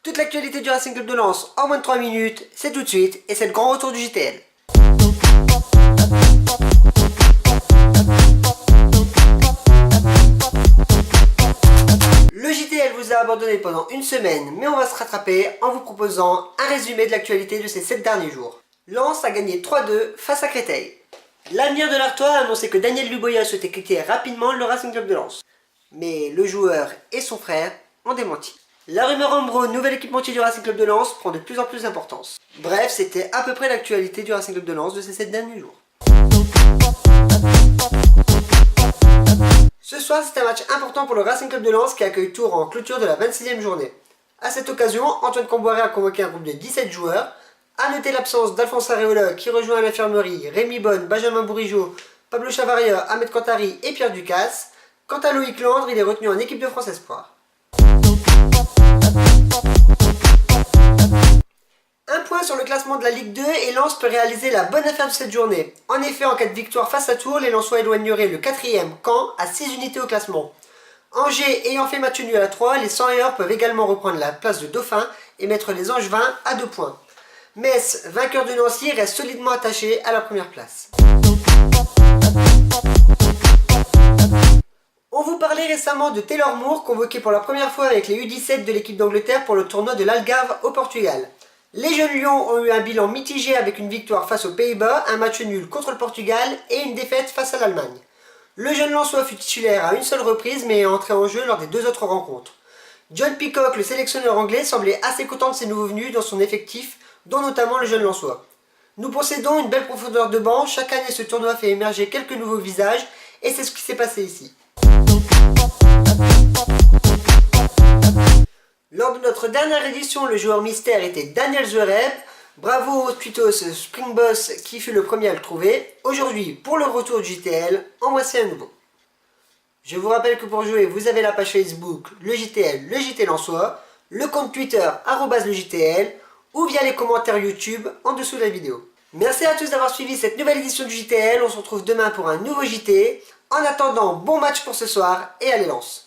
Toute l'actualité du Racing Club de Lens en moins de 3 minutes, c'est tout de suite et c'est le grand retour du JTL. Le JTL vous a abandonné pendant une semaine, mais on va se rattraper en vous proposant un résumé de l'actualité de ces 7 derniers jours. Lens a gagné 3-2 face à Créteil. L'avenir de l'Artois a annoncé que Daniel Luboya souhaitait quitter rapidement le Racing Club de Lens. Mais le joueur et son frère ont démenti. La rumeur Ambro, nouvel équipementier du Racing Club de Lens, prend de plus en plus d'importance. Bref, c'était à peu près l'actualité du Racing Club de Lens de ces 7 derniers jours. Ce soir, c'est un match important pour le Racing Club de Lens qui accueille Tours en clôture de la 26e journée. A cette occasion, Antoine Camboiré a convoqué un groupe de 17 joueurs. A noter l'absence d'Alphonse Areola qui rejoint à l'infirmerie, Rémi Bonne, Benjamin Bourigeaud, Pablo Chavaria, Ahmed Kantari et Pierre Ducasse. Quant à Loïc Landre, il est retenu en équipe de France Espoir. Un point sur le classement de la Ligue 2 et Lens peut réaliser la bonne affaire de cette journée. En effet, en cas de victoire face à Tours, les Lensois éloigneraient le 4e Caen à 6 unités au classement. Angers ayant fait match nul à 3, les 100 heures peuvent également reprendre la place de Dauphin et mettre les Angevins à 2 points. Metz, vainqueur de Nancy, reste solidement attaché à la première place. On vous parlait récemment de Taylor Moore, convoqué pour la première fois avec les U17 de l'équipe d'Angleterre pour le tournoi de l'Algarve au Portugal. Les jeunes Lions ont eu un bilan mitigé avec une victoire face aux Pays-Bas, un match nul contre le Portugal et une défaite face à l'Allemagne. Le jeune Lensois fut titulaire à une seule reprise mais est entré en jeu lors des 2 autres rencontres. John Peacock, le sélectionneur anglais, semblait assez content de ses nouveaux venus dans son effectif, dont notamment le jeune Lensois. Nous possédons une belle profondeur de banc, chaque année ce tournoi fait émerger quelques nouveaux visages et c'est ce qui s'est passé ici. Lors de notre dernière édition, le joueur mystère était Daniel Zverev. Bravo au Twitos Springboss qui fut le premier à le trouver. Aujourd'hui, pour le retour du JTL, en voici un nouveau. Je vous rappelle que pour jouer, vous avez la page Facebook, le JTL, le JT Lensois, le compte Twitter, @le JTL, ou via les commentaires YouTube en dessous de la vidéo. Merci à tous d'avoir suivi cette nouvelle édition du JTL. On se retrouve demain pour un nouveau JT. En attendant, bon match pour ce soir et allez Lens!